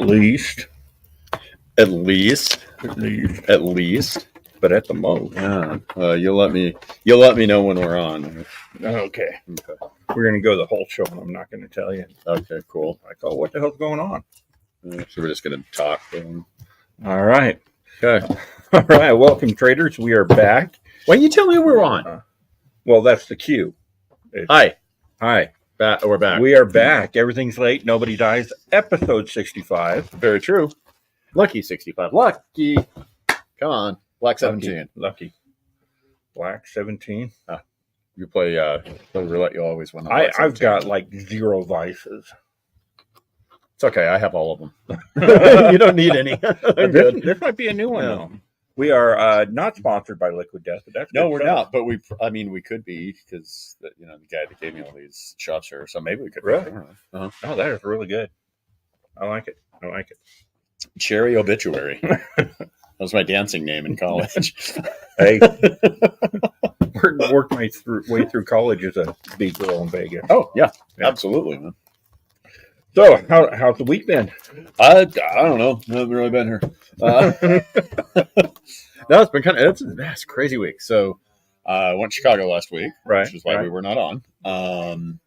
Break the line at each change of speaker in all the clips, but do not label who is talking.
least.
At least.
But at the most.
Yeah. You'll let me know when we're on.
Okay. We're gonna go the whole show, and I'm not gonna tell you.
Okay, cool.
Like, oh, what the hell's going on?
So we're just gonna talk.
All right.
Okay.
All right. Welcome, traders. We are back.
Why didn't you tell me we were on?
Well, that's the cue.
Hi.
We're
back.
We are back. Everything's late. Nobody dies. Episode 65.
Very true. Lucky 65. Lucky. Come on. Black 17.
Lucky. Black 17.
You play roulette. You always win.
I've got like 0 vices.
It's okay. I have all of them. You don't need any. I'm good.
This might be a new one, though. We are not sponsored by Liquid Death, but that's
no, we're not. But we could be because the guy that gave me all these shots here. So maybe we could.
Really? Oh, that is really good. I like it.
Cherry Obituary. That was my dancing name in college.
Hey, worked my way through college as a big girl in Vegas.
Oh yeah, absolutely, man.
So how's the week been?
I don't know. I haven't really been here. No, it's been it's a crazy week. So I went to Chicago last week,
right?
Which is why we were not on.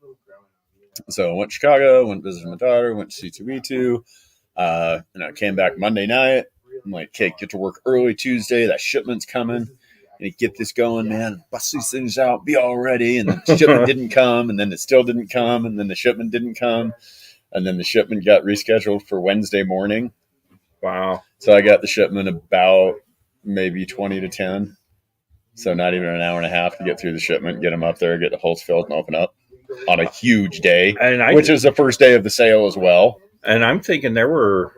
So I went to Chicago, went visited my daughter, went to C2E2. And I came back Monday night. I'm like, okay, get to work early Tuesday. That shipment's coming. And get this going, man. Bust these things out, be all ready. And the shipment didn't come, and then it still didn't come, and then the shipment didn't come. And then the shipment got rescheduled for Wednesday morning.
Wow.
So I got the shipment about maybe 20 to 10. So not even an hour and a half to get through the shipment, get them up there, get the holes filled, and open up on a huge day, which is the first day of the sale as well.
And I'm thinking there were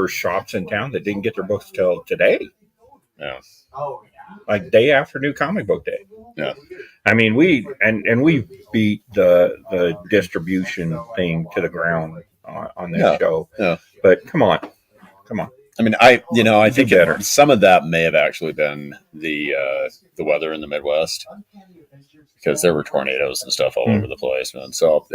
shops in town that didn't get their books till today.
Yeah.
Like day after New Comic Book Day.
Yeah.
I mean, we beat the distribution thing to the ground on this show.
Yeah.
But come on.
I mean, I think some of that may have actually been the weather in the Midwest, because there were tornadoes and stuff all over the place, man. So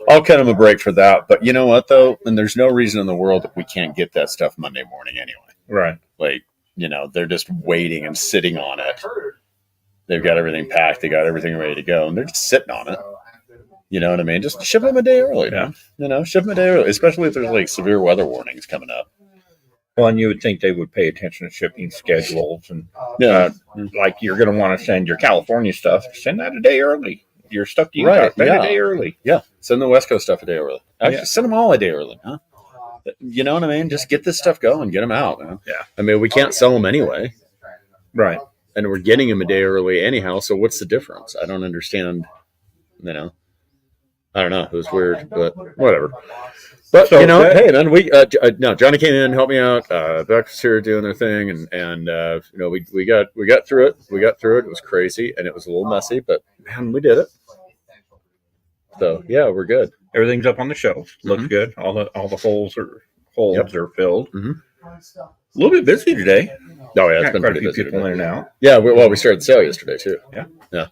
I'll cut them a break for that. But you know what, though, and there's no reason in the world that we can't get that stuff Monday morning anyway.
Right.
Like, they're just waiting and sitting on it. They've got everything packed. They got everything ready to go, and they're just sitting on it. You know what I mean? Just ship them a day early, man. Ship them a day early, especially if there's like severe weather warnings coming up.
Well, and you would think they would pay attention to shipping schedules, and like you're going to want to send your California stuff, send that a day early. Your stuff to Utah, send a day early.
Yeah, send the West Coast stuff a day early. Actually, send them all a day early, huh? You know what I mean? Just get this stuff going, get them out, man.
Yeah.
I mean, we can't sell them anyway.
Right.
And we're getting them a day early anyhow, so what's the difference? I don't understand, I don't know. It was weird, but whatever. But, hey, man, Johnny came in, helped me out. Beck was here doing their thing, and we got through it. It was crazy, and it was a little messy, but, man, we did it. So, yeah, we're good.
Everything's up on the shelf. Looks good. All the holes are filled.
Mm-hmm.
A little bit busy today.
Oh, yeah, it's been
quite
pretty
a few
busy
people
today.
in and out.
Yeah, we started the sale yesterday, too.
Yeah.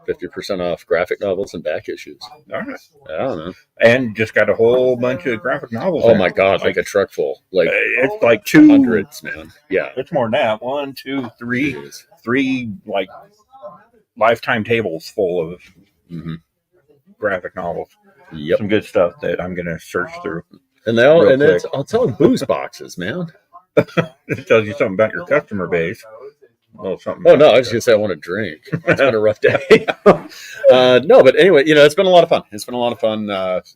50% off graphic novels and back issues.
All right.
I don't know.
And just got a whole bunch of graphic novels.
Oh, my God, like a truck full. Like,
it's like 200,
man. Yeah.
It's more than that. 1, 2, 3, 3 like lifetime tables full of graphic novels.
Yep.
Some good stuff that I'm going to search through.
And I'll tell them booze boxes, man.
It tells you something about your customer base.
Oh, no, I was going to say I want to drink. It's been a rough day. No, but anyway, it's been a lot of fun. It's been a lot of fun,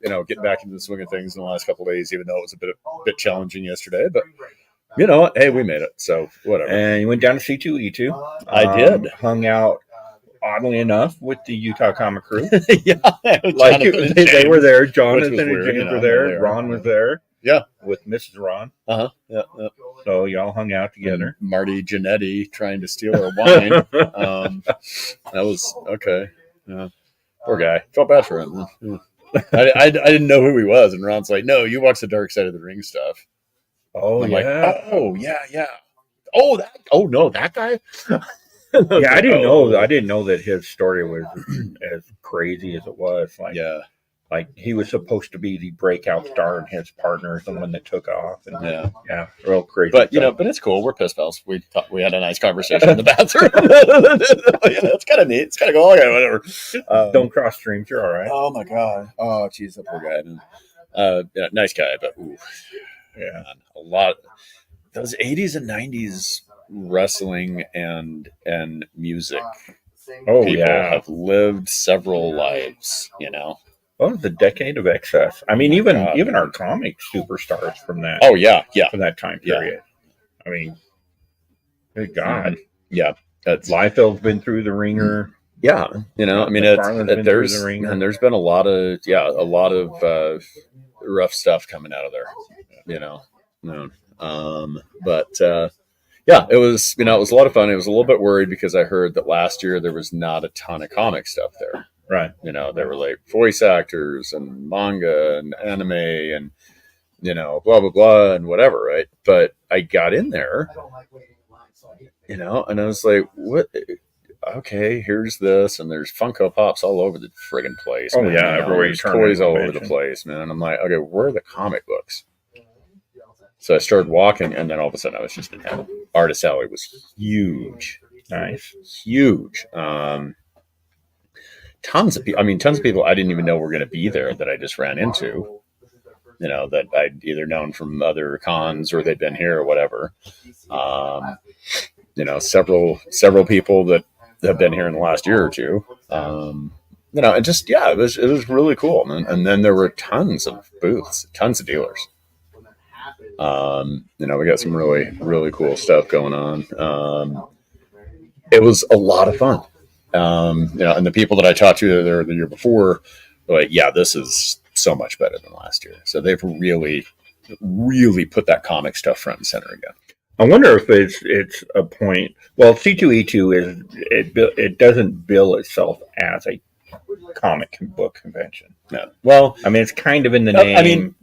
getting back into the swing of things in the last couple of days, even though it was a bit challenging yesterday. But, hey, we made it. So, whatever.
And you went down to C2E2.
I did.
Hung out, oddly enough, with the Utah Comic Crew.
Yeah.
Like they were there. Jonathan and James were there. Ron was there.
Yeah.
With Mrs. Ron.
Uh-huh. Yeah.
So y'all hung out together.
And Marty Jannetty trying to steal our wine. That was okay. Yeah. Poor guy. Felt bad for him. I didn't know who he was, and Ron's like, "No, you watch the Dark Side of the Ring stuff."
Oh,
I'm
yeah.
Like, oh yeah. Oh no, that guy.
Yeah, I didn't know. I didn't know that his story was as crazy as it was. Like,
yeah.
like he was supposed to be the breakout star, and his partner is the one that took off. And
yeah,
real crazy.
But but it's cool. We're piss pals. We had a nice conversation in the bathroom. It's kind of neat. It's kind of cool. Okay, whatever.
Don't cross streams. You're all right.
Oh my god. Oh jeez, that poor guy. Nice guy, but ooh,
yeah,
man, a lot. Those 80s and 90s wrestling and music.
Oh
people
yeah,
have lived several lives.
Oh, the decade of excess. I mean, even our comic superstars from that.
Oh yeah,
from that time period. I mean, good God,
yeah. That's
Liefeld's been through the ringer.
Yeah, I mean, there's been a lot of rough stuff coming out of there. But it was it was a lot of fun. It was a little bit worried because I heard that last year there was not a ton of comic stuff there.
Right.
There were like voice actors and manga and anime and, blah, blah, blah and whatever. Right. But I got in there, and I was like, what? Okay, here's this. And there's Funko Pops all over the friggin' place.
Oh, man. Yeah. Everywhere you turn.
Toys all over the place, man. I'm like, okay, where are the comic books? So I started walking, and then all of a sudden I was just in heaven. Artist Alley was huge.
Nice.
Huge. Tons of people I didn't even know were going to be there that I just ran into, that I'd either known from other cons or they'd been here or whatever. Several people that have been here in the last year or two. And just, it was really cool. And then there were tons of booths, tons of dealers. We got some really, really cool stuff going on. It was a lot of fun. And the people that I talked to there the year before were like, yeah, this is so much better than last year. So they've really, really put that comic stuff front and center again.
I wonder if it's a point. Well, C2E2 it doesn't bill itself as a comic book convention.
No. Well,
I mean, it's kind of in the name.
I mean,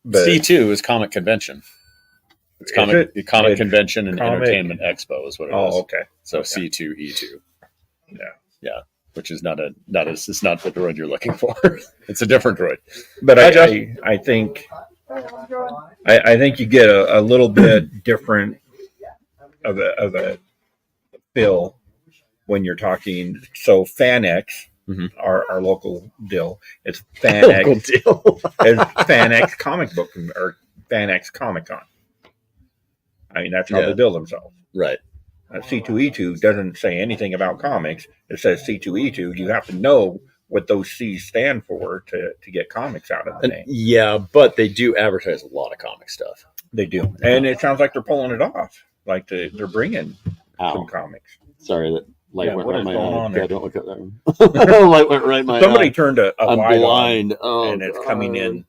but C2 is Comic Convention. It's comic convention and entertainment expo is what it is.
Oh, okay.
So okay. C2E2.
Yeah.
Which is it's not the droid you're looking for. It's a different droid.
But I think you get a little bit different of a feel when you're talking. So FanX, our local deal, it's FanX. Local deal. It's FanX comic book or FanX Comic Con. I mean, that's how they bill themselves.
Right.
C2E2 doesn't say anything about comics. It says C2E2. You have to know what those C's stand for to get comics out of the name.
Yeah, but they do advertise a lot of comic stuff.
They do. And it sounds like they're pulling it off. Like they're bringing some comics.
Sorry, that light went right in my eye.
Yeah,
don't look at that. Light went right in my eye.
Somebody turned a
I'm
light
blind.
on, and it's coming in.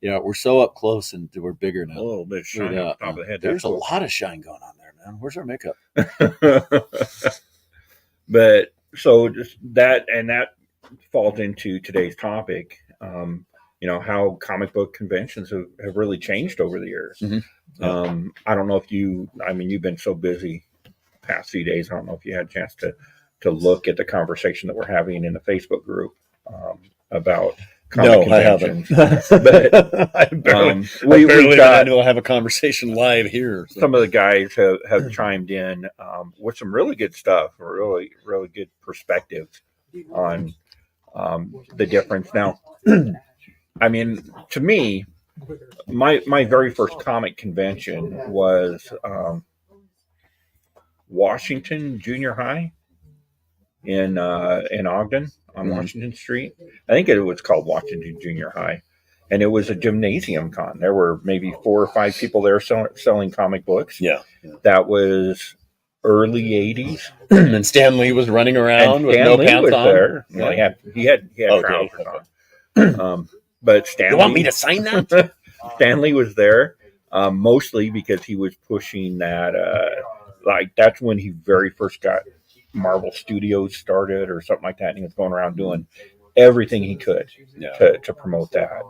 Yeah, we're so up close and we're bigger now.
A little bit shine on top of the head.
There's a lot of shine going on there, man. Where's our makeup?
But so just that falls into today's topic. How comic book conventions have really changed over the years.
Mm-hmm. Yeah.
I don't know if you've been so busy past few days. I don't know if you had a chance to look at the conversation that we're having in the Facebook group about comic conventions.
I haven't. But I barely have a conversation live here. So.
Some of the guys have chimed in with some really good stuff, really, really good perspective on the difference. Now, I mean, to me, my very first comic convention was Washington Junior High in Ogden on Washington Street. I think it was called Washington Junior High, and it was a gymnasium con. There were maybe 4 or 5 people there selling comic books.
Yeah.
That was early 80s.
And Stan Lee was running around with no pants on.
There. Yeah. He had trousers on. But Stan
You want me to sign that?
Stan Lee was there, mostly because he was pushing that. That's when he very first got Marvel Studios started or something like that. And he was going around doing everything he could to promote that.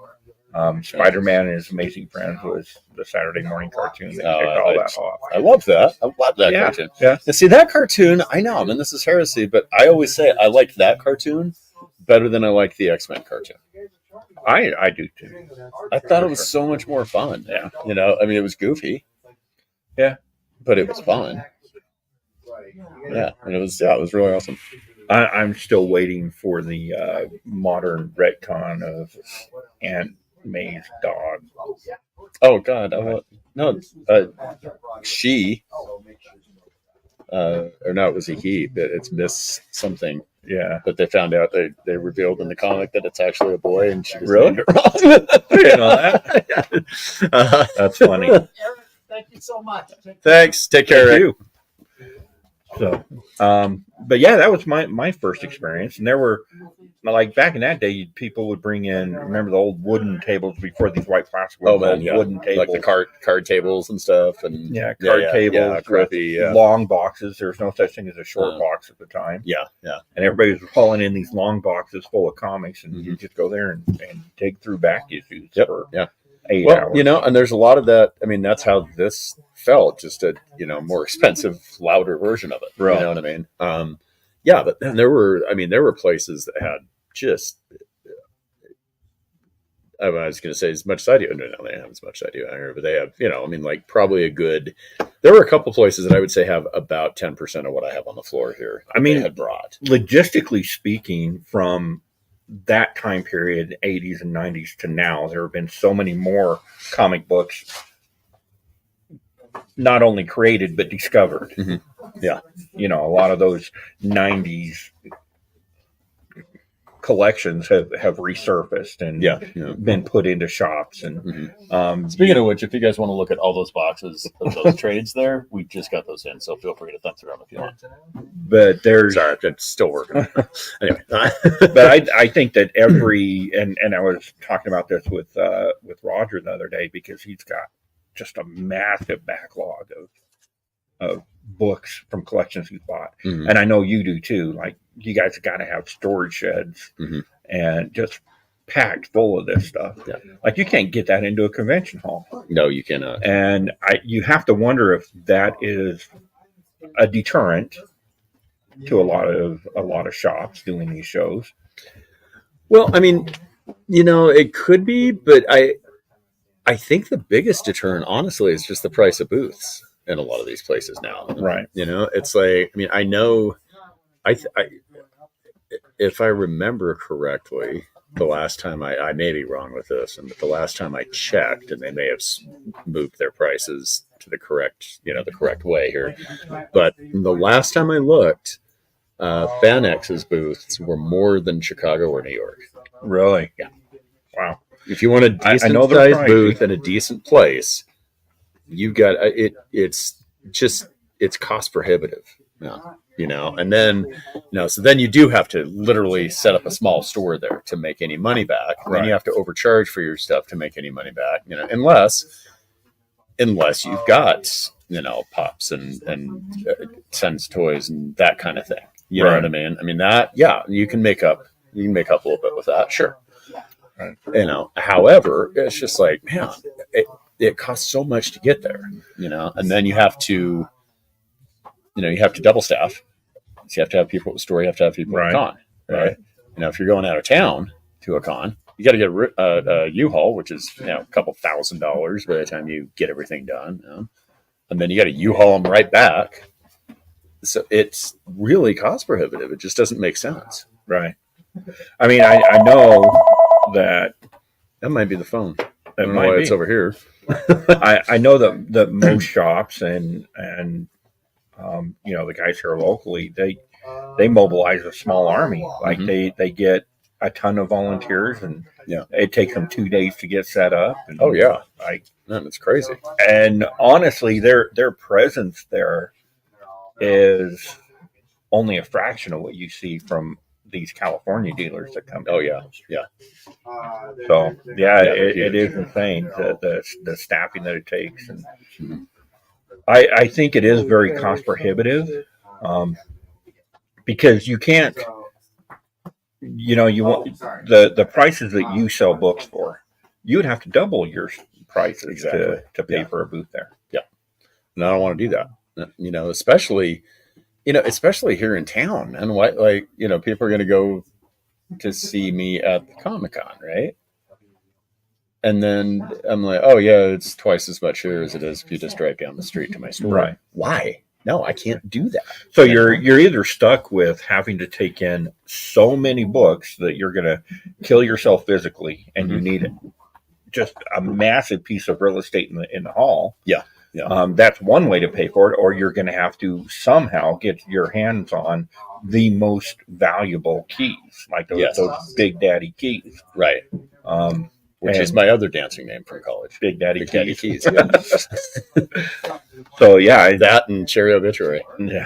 Spider-Man and His Amazing Friends was the Saturday morning cartoon that kicked all that off.
I love that. I love that cartoon.
Yeah.
Now, see, that cartoon, I know, and this is heresy, but I always say I liked that cartoon better than I liked the X-Men cartoon.
I do too.
I thought it was so much more fun.
Yeah.
You know, I mean, it was goofy.
Yeah.
But it was fun. Yeah. And it was really awesome.
I'm still waiting for the modern retcon of Aunt May's dog.
Oh, God. No, she, or no, it was a he, but it's Miss something.
Yeah.
But they found out, they revealed in the comic that it's actually a boy, and she was
Really?
named it wrong.
You know that? That's funny.
Eric, thank you so much.
Thanks. Take care,
Thank
Rick.
you. So, but yeah, that was my first experience, and there were like back in that day, people would bring in. Remember the old wooden tables before these white plastic ones?
Oh, man,
old
yeah.
wooden tables,
Like the card tables and stuff. And
yeah, card tables,
yeah, grippy, yeah.
long boxes. There was no such thing as a short box at the time.
Yeah.
And everybody was hauling in these long boxes full of comics, and you
Mhm.
just go there and dig through back issues
Yep,
for
yeah.
8
Well,
hours.
you know, and there's a lot of that. I mean, that's how this felt, just a, more expensive, louder version of it.
Right.
You know what I mean? Yeah, but then there were places that had just, I was going to say as much as I do. No, they don't have as much as I do out here, but they have, like probably there were a couple places that I would say have about 10% of what I have on the floor here.
I mean,
they had brought.
Logistically speaking, from that time period, 80s and 90s to now, there have been so many more comic books not only created but discovered.
Mhm. Yeah.
A lot of those 90s collections have resurfaced and been put into shops. And
Speaking of which, if you guys want to look at all those boxes of those trades there, we just got those in, so feel free to thumb through them if you want.
but there's
Sorry, it's still working. Anyway.
but I think that every and I was talking about this with Roger the other day, because he's got just a massive backlog of books from collections he's bought.
Mhm.
And I know you do too. Like, you guys have got to have storage sheds
Mhm.
and just packed full of this stuff.
Yeah.
Like, you can't get that into a convention hall.
No, you cannot.
And you have to wonder if that is a deterrent to a lot of shops doing these shows.
Well, I mean, it could be, but I think the biggest deterrent, honestly, is just the price of booths in a lot of these places now.
Right.
It's like, I mean, I know, if I remember correctly, the last time I may be wrong with this, but the last time I checked, and they may have moved their prices to the correct way here, but the last time I looked, FanX's booths were more than Chicago or New York.
Really?
Yeah.
Wow.
If you want a decent
know they're
sized
pricey.
booth in a decent place, you've got it. It's cost prohibitive. And then, so then you do have to literally set up a small store there to make any money back. And then you have to overcharge for your stuff to make any money back, unless you've got, pops and Sense toys and that kind of thing. You know
Right.
what I mean? I mean that, yeah, you can make up a little bit with that. Sure.
Right.
However, it's just like, man, it costs so much to get there, and then you have to double staff. So you have to have people at the store, you have to have people at the con, right? If you're going out of town to a con, you got to get a U-Haul, which is, a couple $1,000s by the time you get everything done. And then you got to U-Haul them right back. So it's really cost prohibitive. It just doesn't make sense.
Right. I mean, I know that
might be the phone. I
that
don't know
might
why
be.
it's over here.
I know that most shops and the guys here locally, they mobilize a small army. Like they get a ton of volunteers, and it takes them 2 days to get set up. And,
Oh, yeah.
like,
Man, it's crazy.
and honestly, their presence there is only a fraction of what you see from these California dealers that come.
Oh, yeah. Yeah.
So yeah,
Yeah,
it is insane the staffing that it takes, and I think it is very cost prohibitive, because you can't, you want the prices that you sell books for, you would have to double your prices
Exactly.
to pay
Yeah.
for a booth there.
And I don't want to do that. Especially here in town. And people are going to go to see me at the Comic-Con, right? And then I'm like, oh yeah, it's twice as much here as it is if you just drive down the street to my store.
Right.
Why? No, I can't do that.
So you're either stuck with having to take in so many books that you're going to kill yourself physically, and you need just a massive piece of real estate in the hall.
Yeah.
That's one way to pay for it, or you're going to have to somehow get your hands on the most valuable keys, like those Big Daddy keys.
Right. Which is my other dancing name from college.
Big Daddy
Big
keys.
Daddy keys. Yeah.
So yeah,
That and Cherry Obituary.
yeah.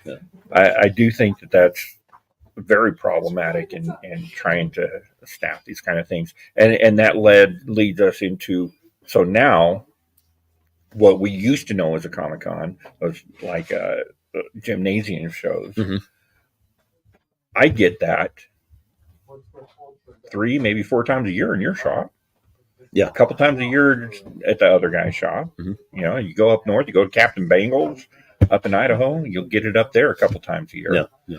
Yeah.
I do think that's very problematic in trying to staff these kind of things, and that leads us into, so now what we used to know as a Comic-Con was like gymnasium shows.
Mhm.
I get that 3, maybe 4 times a year in your shop.
Yeah.
A couple times a year at the other guy's shop.
Mhm.
You know, you go up north, you go to Captain Bangles up in Idaho, you'll get it up there a couple times a year.
Yeah.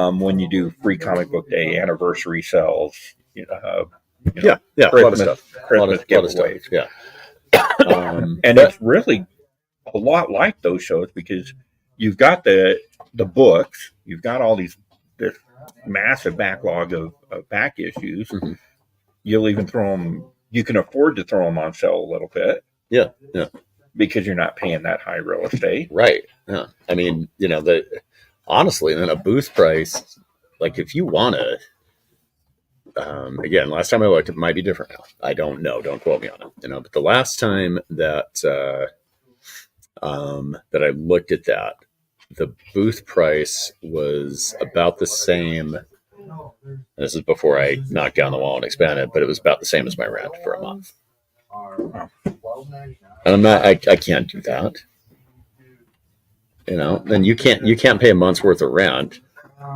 When you do free comic book day, anniversary sales,
Yeah.
Christmas,
A lot of stuff.
Christmas giveaways.
Yeah.
And it's really a lot like those shows because you've got the books, you've got all this massive backlog of back issues.
Mhm.
You'll even throw them. You can afford to throw them on sale a little bit.
Yeah.
Because you're not paying that high real estate.
Right. Yeah. I mean, honestly, then a booth price, like if you want to, again, last time I looked, it might be different now. I don't know. Don't quote me on it. But the last time that that I looked at that, the booth price was about the same. This is before I knocked down the wall and expanded, but it was about the same as my rent for a month. And I'm not. I can't do that. Then you can't pay a month's worth of rent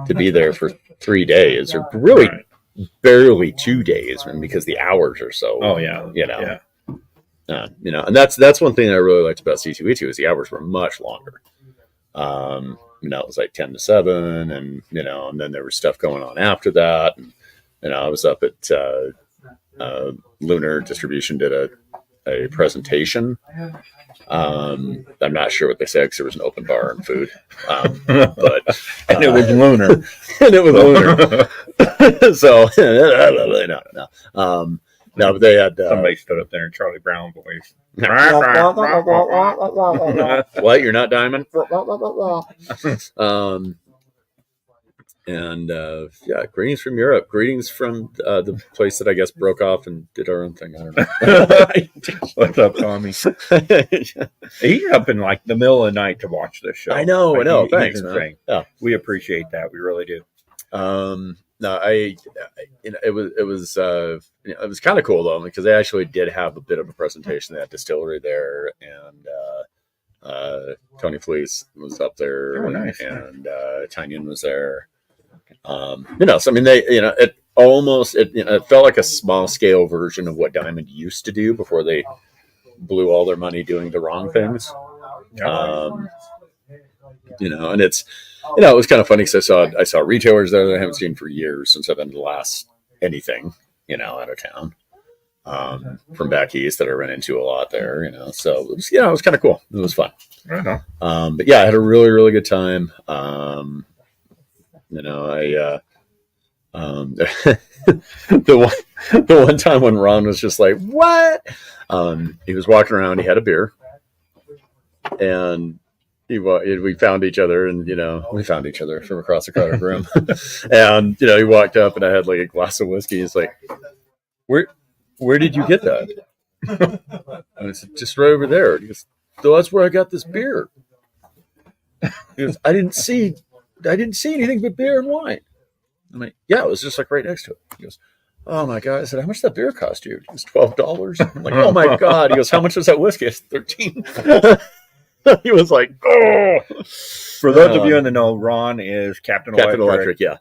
to be there for 3 days, or really barely 2 days, because the hours are so.
Oh yeah.
Yeah. And that's one thing that I really liked about C2E2 is the hours were much longer. It was like 10 to 7, and and then there was stuff going on after that. And I was up at Lunar Distribution did a presentation. I'm not sure what they said because there was an open bar and food, but
And it was lunar.
and it was Lunar. So no, but they had
Somebody stood up there in Charlie Brown voice.
what? You're not Diamond? Greetings from Europe. Greetings from the place that I guess broke off and did our own thing. I don't know.
What's up, Tommy? He's up in like the middle of the night to watch this show.
I know.
He's
Thanks,
insane.
man. Yeah.
We appreciate that. We really do.
No, it was kind of cool though, because they actually did have a bit of a presentation. They had distillery there, and Tony Fleece was up there.
Oh, nice.
And Tanyan was there. So I mean, they, it almost, it felt like a small scale version of what Diamond used to do before they blew all their money doing the wrong things. And it's, it was kind of funny because I saw retailers there that I haven't seen for years since I've been to the last anything, out of town, from back east that I ran into a lot there, so it was, it was kind of cool. It was fun.
Right on.
But yeah, I had a really, really good time. The one time when Ron was just like, what? He was walking around, he had a beer, and we found each other, and we found each other from across the crowded room. And he walked up, and I had like a glass of whiskey. He's like, where did you get that? And I said, just right over there. He goes, so that's where I got this beer. He goes, I didn't see anything but beer and wine. I'm like, yeah, it was just like right next to it. He goes, oh my God. I said, how much did that beer cost you? It was $12. I'm like, oh my God. He goes, how much was that whiskey? It's $13. He was like, oh.
For those of you in the know, Ron is Captain Electric.
Yeah.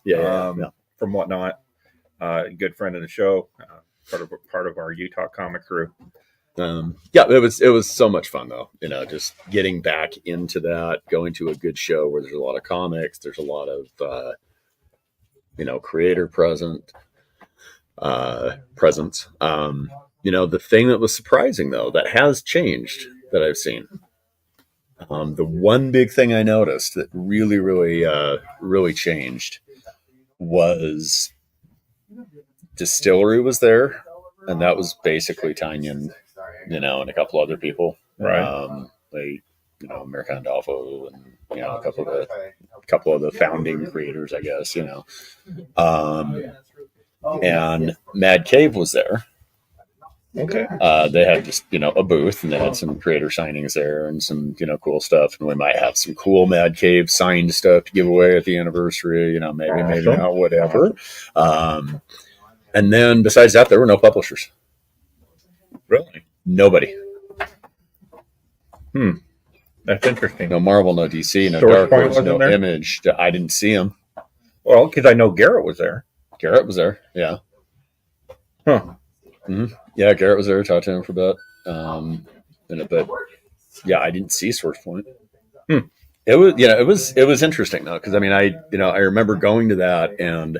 From Whatnot. Good friend of the show. Part of our Utah comic crew.
It was so much fun though. Just getting back into that, going to a good show where there's a lot of comics, there's a lot of creator presence. the thing that was surprising though, that has changed that I've seen. The one big thing I noticed that really, really, really changed was Distillery was there, and that was basically Tanyan, and a couple other people,
Right.
like American Adolfo, and a couple of the founding creators, I guess, and Mad Cave was there.
Okay.
They had just a booth, and they had some creator signings there and some cool stuff, and we might have some cool Mad Cave signed stuff to give away at the anniversary, maybe not, whatever. And then besides that, there were no publishers.
Really?
Nobody.
That's interesting.
No Marvel, no DC, no
Source
Dark
Point
Horse,
wasn't
no
there?
Image. I didn't see him.
Well, because I know Garrett was there.
Garrett was there. Yeah.
Huh.
Yeah, Garrett was there. Talked to him for a bit. But yeah, I didn't see Source Point. It was interesting though, because I remember going to that, and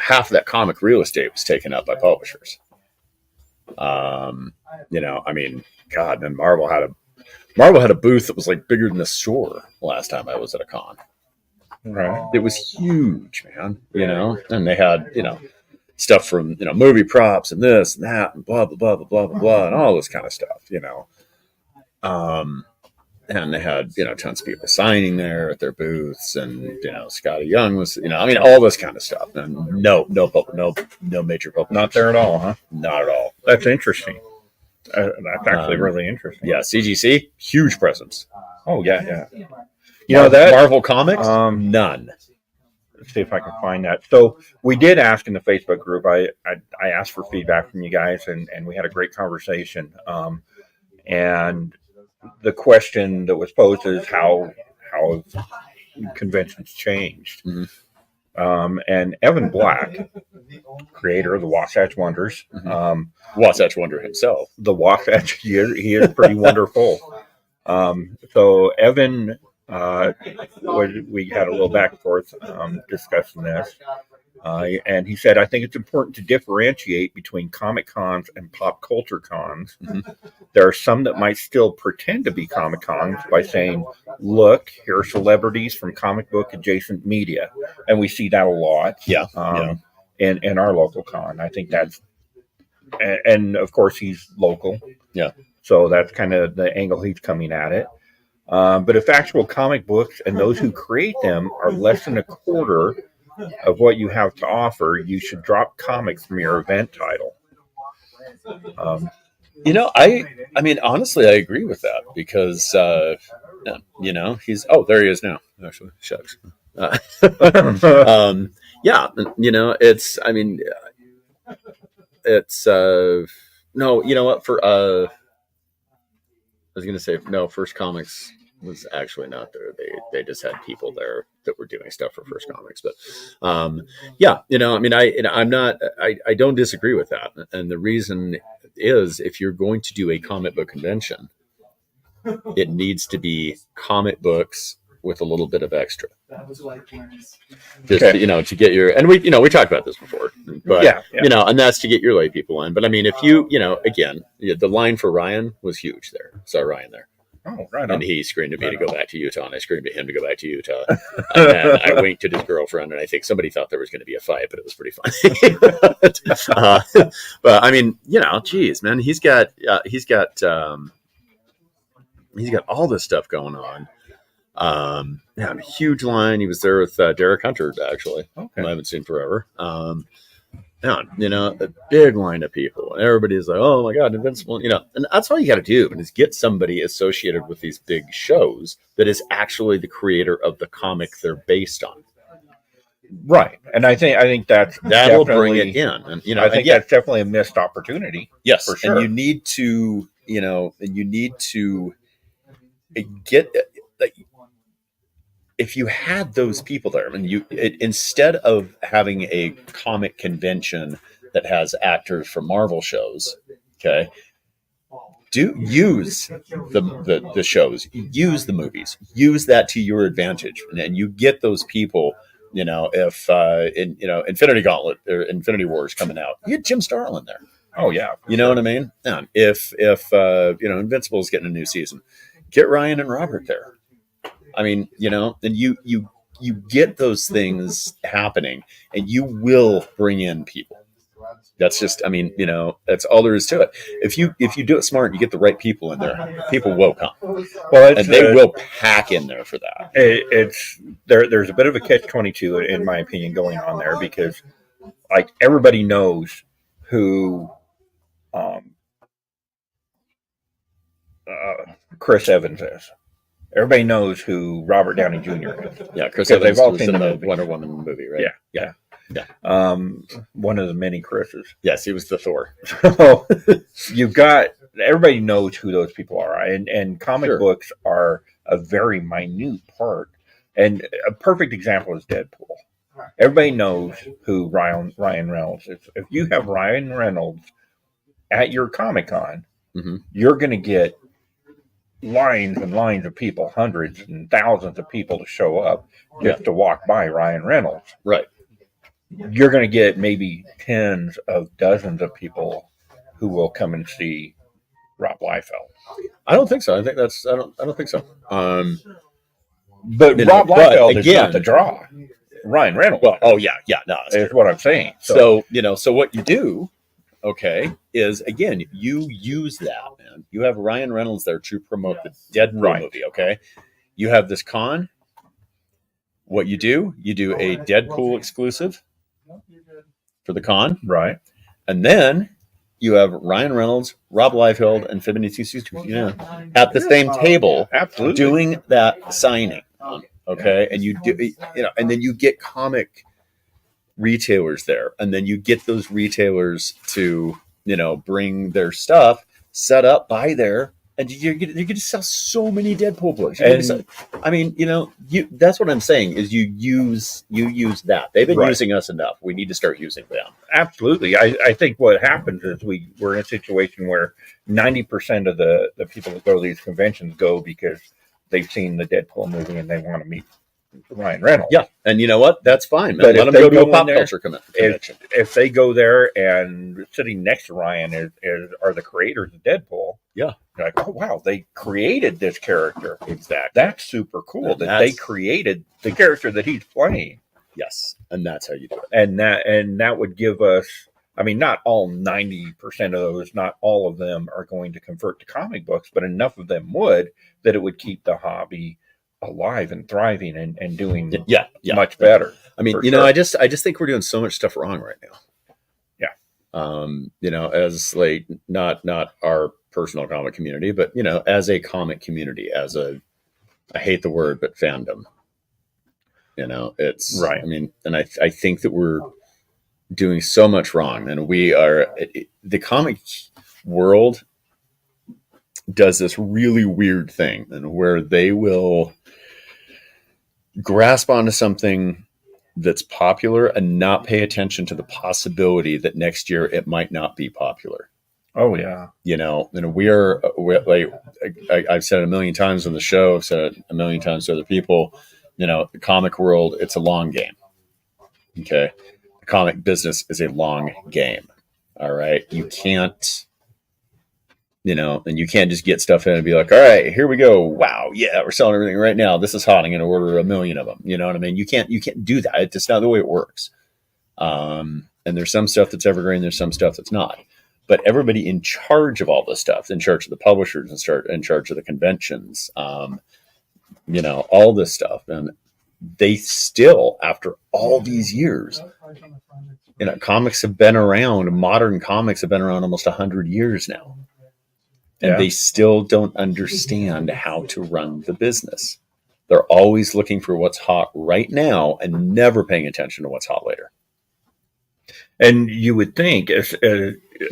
half of that comic real estate was taken up by publishers. God, and Marvel had a booth that was like bigger than the store last time I was at a con.
Right.
It was huge, man. And they had stuff from movie props and this and that and blah blah blah blah blah blah blah and all this kind of stuff. And they had tons of people signing there at their booths, and Scotty Young was all this kind of stuff. And no major public,
Not there at all, huh?
not at all.
That's interesting. That's actually really interesting.
Yeah, CGC, huge presence.
Oh yeah. That
Marvel Comics,
Um,
none.
Let's see if I can find that. So we did ask in the Facebook group. I asked for feedback from you guys, and we had a great conversation. And the question that was posed is how have conventions changed? And Evan Black, creator of the Wasatch Wonders,
Wasatch Wonder himself.
the Wasatch, he is pretty wonderful. So Evan, we had a little back and forth discussing this, and he said, I think it's important to differentiate between comic cons and pop culture cons. There are some that might still pretend to be comic cons by saying, look, here are celebrities from comic book adjacent media, and we see that a lot.
Yeah,
In our local con. I think that's, and of course he's local.
Yeah.
So that's kind of the angle he's coming at it. But if actual comic books and those who create them are less than a quarter of what you have to offer, you should drop comics from your event title.
I mean, honestly, I agree with that because, he's, there he is now, actually, shucks. No, you know what, I was going to say, no, First Comics was actually not there. They just had people there that were doing stuff for First Comics. But I don't disagree with that. And the reason is, if you're going to do a comic book convention, it needs to be comic books with a little bit of extra. Just to get your, and we talked about this before, but and that's to get your lay people in. But I mean, if you again, the line for Ryan was huge there. Saw Ryan there.
Oh, right on.
And he screamed at me to go back to Utah, and I screamed at him to go back to Utah. And I winked at his girlfriend, and I think somebody thought there was going to be a fight, but it was pretty funny. But I mean, geez, man, he's got all this stuff going on. Huge line. He was there with Derek Hunter, actually.
Okay.
I haven't seen forever. A big line of people, and everybody's like, "Oh my God, Invincible!" And that's all you got to do is get somebody associated with these big shows that is actually the creator of the comic they're based on.
Right, and I think
that'll bring it in, and
I think that's definitely a missed opportunity.
Yes,
for sure.
And you need to, get. If you had those people there, instead of having a comic convention that has actors from Marvel shows, okay, do use the shows, use the movies, use that to your advantage, and you get those people. If Infinity Gauntlet or Infinity War is coming out, you get Jim Starlin there.
Oh yeah.
You know what I mean? Yeah. If Invincible's getting a new season, get Ryan and Robert there. I mean, and you get those things happening, and you will bring in people. That's just, that's all there is to it. If you do it smart, you get the right people in there. People will come,
Well,
and they will pack in there for that.
It's there's a bit of a catch-22 in my opinion going on there, because like everybody knows who Chris Evans is. Everybody knows who Robert Downey Jr. is.
Yeah, Chris
Because
Evans
they've all
was
seen
in
the
the
movie.
Wonder Woman movie, right?
Yeah.
Yeah.
One of the many Chris's.
Yes, he was the Thor.
So you've got, everybody knows who those people are, and comic
Sure.
books are a very minute part. And a perfect example is Deadpool. Everybody knows who Ryan Reynolds is. If you have Ryan Reynolds at your Comic-Con,
Mhm.
you're going to get lines and lines of people, hundreds and thousands of people to show up just to walk by Ryan Reynolds.
Right.
You're going to get maybe tens of dozens of people who will come and see Rob Liefeld.
I don't think so. I don't think so.
But
You know,
Rob
but
Liefeld is
again-
not the draw. Ryan Reynolds
Well, oh yeah, no.
is what I'm saying.
So what you do, okay, is again you use that, man. You have Ryan Reynolds there to promote the Deadpool
Right.
movie. Okay, you have this con. What you do a Deadpool exclusive for the con,
right.
and then you have Ryan Reynolds, Rob Liefeld, and Fibonacci, at the same table
Absolutely.
doing that signing. Okay, and you do, and then you get comic retailers there, and then you get those retailers to bring their stuff set up by there, and you're going to sell so many Deadpool books. That's what I'm saying is you use that. They've been
Right.
using us enough. We need to start using them.
Absolutely. I think what happens is we're in a situation where 90% of the people that go to these conventions go because they've seen the Deadpool movie and they want to meet Ryan Reynolds.
Yeah, and you know what? That's fine.
But
Man. Let
if
them go
they
to a
go
pop
in there-
culture convention.
If they go there and sitting next to Ryan are the creators of Deadpool,
Yeah.
you're like, oh wow, they created this character.
Exactly.
That's super cool
And
that
that's-
they created the character that he's playing.
Yes, and that's how you do it.
And that would give us, I mean, not all 90% of those, not all of them are going to convert to comic books, but enough of them would that it would keep the hobby alive and thriving and doing
Yeah.
much better.
I mean,
For
I
sure.
just think we're doing so much stuff wrong right now.
Yeah.
As like not our personal comic community, but as a comic community, I hate the word, but fandom. It's
Right.
I mean, and I think that we're doing so much wrong, and the comic world does this really weird thing, and where they will grasp onto something that's popular and not pay attention to the possibility that next year it might not be popular.
Oh yeah.
We're like, I've said it a million times on the show. I've said it a million times to other people. The comic world, it's a long game. Okay, the comic business is a long game. All right, you can't, and you can't just get stuff in and be like, all right, here we go. Wow, yeah, we're selling everything right now. This is hot. I'm going to order 1 million of them. You know what I mean? You can't do that. It's just not the way it works. And there's some stuff that's evergreen. There's some stuff that's not. But everybody in charge of all this stuff, in charge of the publishers, in charge of the conventions, all this stuff, and they still, after all these years, comics have been around. Modern comics have been around almost 100 years now. And
Yeah.
they still don't understand how to run the business. They're always looking for what's hot right now and never paying attention to what's hot later.
And you would think,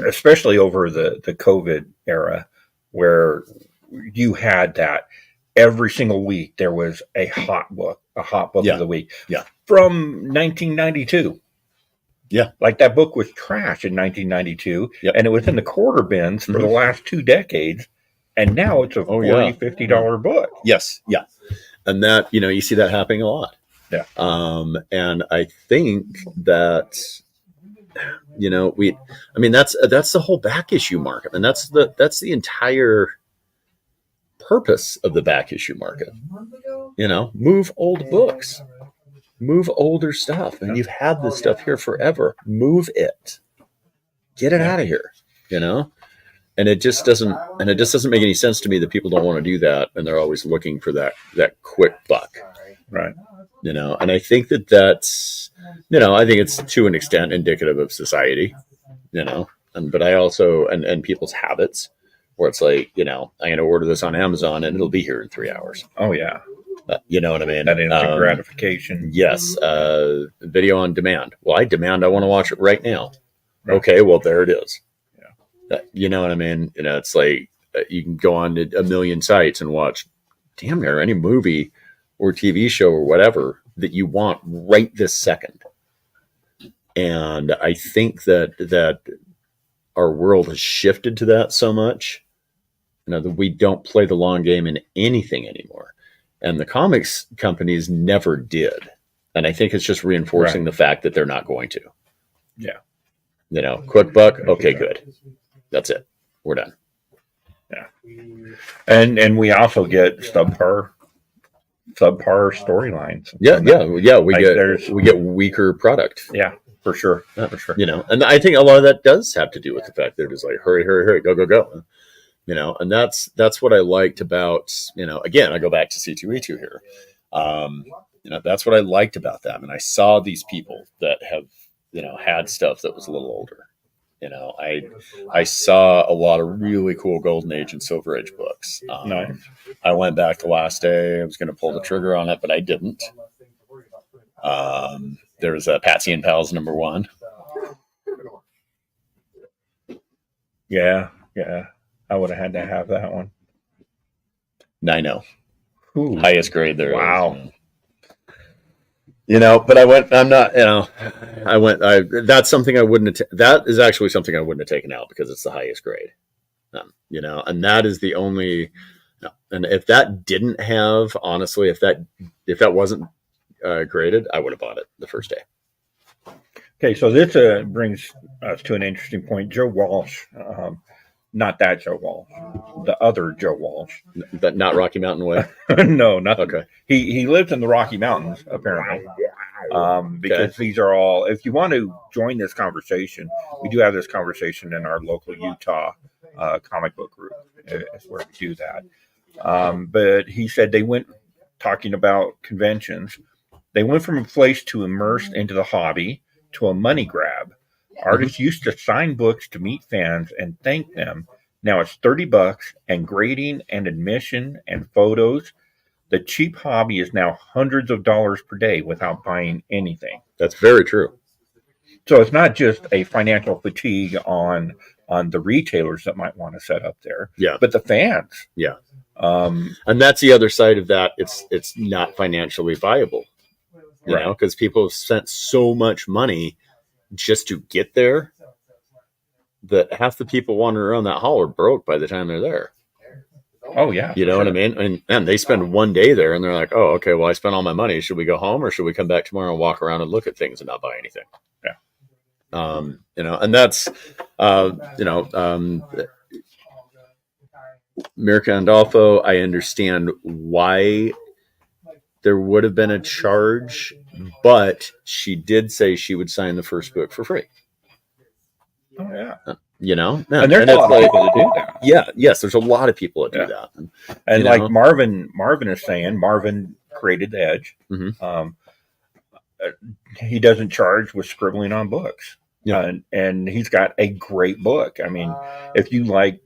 especially over the COVID era, where you had that every single week there was a hot book
Yeah.
of the week.
Yeah.
From 1992.
Yeah.
Like that book was trash in 1992,
Yep.
and it was in the quarter bins for the last 2 decades, and now it's a $40,
yeah.
$50 book.
Yes, yeah, and that you see that happening a lot.
Yeah.
And I think that that's the whole back issue market, and that's the entire purpose of the back issue market. Move old books, move older stuff, and you've had this stuff here forever. Move it, get it out of here. And it just doesn't make any sense to me that people don't want to do that, and they're always looking for that quick buck.
Right.
And I think that's I think it's to an extent indicative of society, but I also and people's habits, where it's like, I'm going to order this on Amazon and it'll be here in 3 hours.
Oh yeah.
You know what I mean?
That instant gratification.
Yes. Video on demand. Well, I want to watch it right now.
Right.
Okay. Well, there it is.
Yeah.
You know what I mean? It's like you can go on to a million sites and watch damn near any movie or TV show or whatever that you want right this second. And I think that our world has shifted to that so much, that we don't play the long game in anything anymore. And the comics companies never did. And I think it's just reinforcing the fact that they're not going to.
Yeah.
Quick buck. Okay, good. That's it. We're done.
Yeah. And we also get subpar storylines.
Yeah.
Like
we get weaker product.
Yeah, for sure. For sure.
And I think a lot of that does have to do with the fact that it's like hurry, go. And that's what I liked about, again, I go back to C2E2 here. That's what I liked about them. And I saw these people that have, had stuff that was a little older. I saw a lot of really cool Golden Age and Silver Age books.
Nice.
I went back the last day. I was going to pull the trigger on it, but I didn't. There was a Patsy and Pals #1.
Yeah. I would have had to have that one.
I know.
Ooh.
Highest grade there.
Wow.
But that's something I wouldn't have, that is actually something I wouldn't have taken out because it's the highest grade. And that is the only, and if that didn't have, honestly, if that wasn't graded, I would have bought it the first day.
Okay, so this brings us to an interesting point. Joe Walsh, not that Joe Walsh, the other Joe Walsh.
That not Rocky Mountain Way?
No, not
okay.
He lives in the Rocky Mountains, apparently. Because these are all, if you want to join this conversation, we do have this conversation in our local Utah comic book group. It's where we do that. But he said they went, talking about conventions, they went from a place to immerse into the hobby to a money grab. Artists used to sign books to meet fans and thank them. Now it's $30 and grading and admission and photos. The cheap hobby is now hundreds of dollars per day without buying anything.
That's very true.
So it's not just a financial fatigue on the retailers that might want to set up there, but the fans.
Yeah. And that's the other side of that. It's not financially viable, you know, because people have spent so much money just to get there that half the people wandering around that hall are broke by the time they're there.
Oh yeah.
You know what I mean? And they spend one day there and they're like, oh, okay, well, I spent all my money. Should we go home or should we come back tomorrow and walk around and look at things and not buy anything?
Yeah.
You know, and that's, Mirka Andolfo, I understand why there would have been a charge, but she did say she would sign the first book for free.
Oh yeah.
You know,
and there's a lot of people that do that.
Yeah, yes, there's a lot of people that do that.
And like Marvin is saying, Marvin created the Edge.
Mm-hmm.
He doesn't charge with scribbling on books.
Yeah.
And he's got a great book. I mean, if you like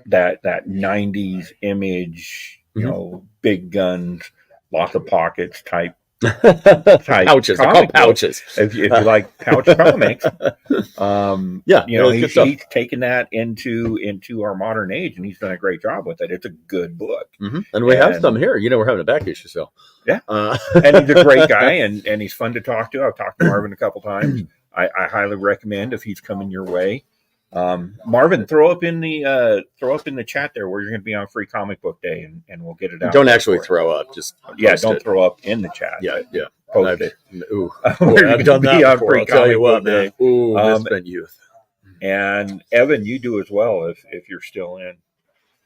that 90s image, you know, big guns, lots of pockets type
pouches. They're called pouches.
If you like pouch comics, you know, he's taken that into our modern age, and he's done a great job with it. It's a good book,
and we have some here. You know, we're having a back issue, so
yeah. And he's a great guy, and he's fun to talk to. I've talked to Marvin a couple times. I highly recommend if he's coming your way. Marvin, throw up in the chat there where you're going to be on Free Comic Book Day, and we'll get it out.
Don't actually throw up, just
don't throw up in the chat.
Yeah.
post it.
Ooh,
Where
I've
you
done
can be
that
on
before.
Free
I'll tell you
Comic
what,
Book
man.
Day.
Ooh,
Um,
misspent youth.
And Evan, you do as well if you're still in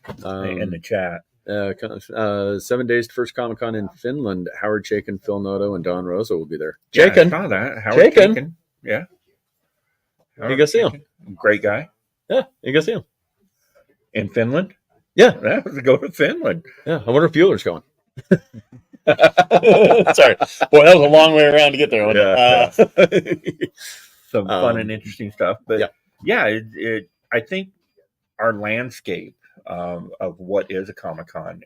the chat.
7 days to first Comic Con in Finland. Howard Chaykin, Phil Noto, and Don Rosa will be there.
Yeah, I
Chaykin,
saw that. Howard
Chaykin.
Chaykin. Yeah.
You go see him.
Great guy.
Yeah, you go see him.
In Finland?
Yeah,
Yeah, to go to Finland.
yeah. I wonder if Bueller's going.
Sorry, boy, that was a long way around to get there. Wasn't it?
Some fun and interesting stuff. But I think our landscape of what is a Comic Con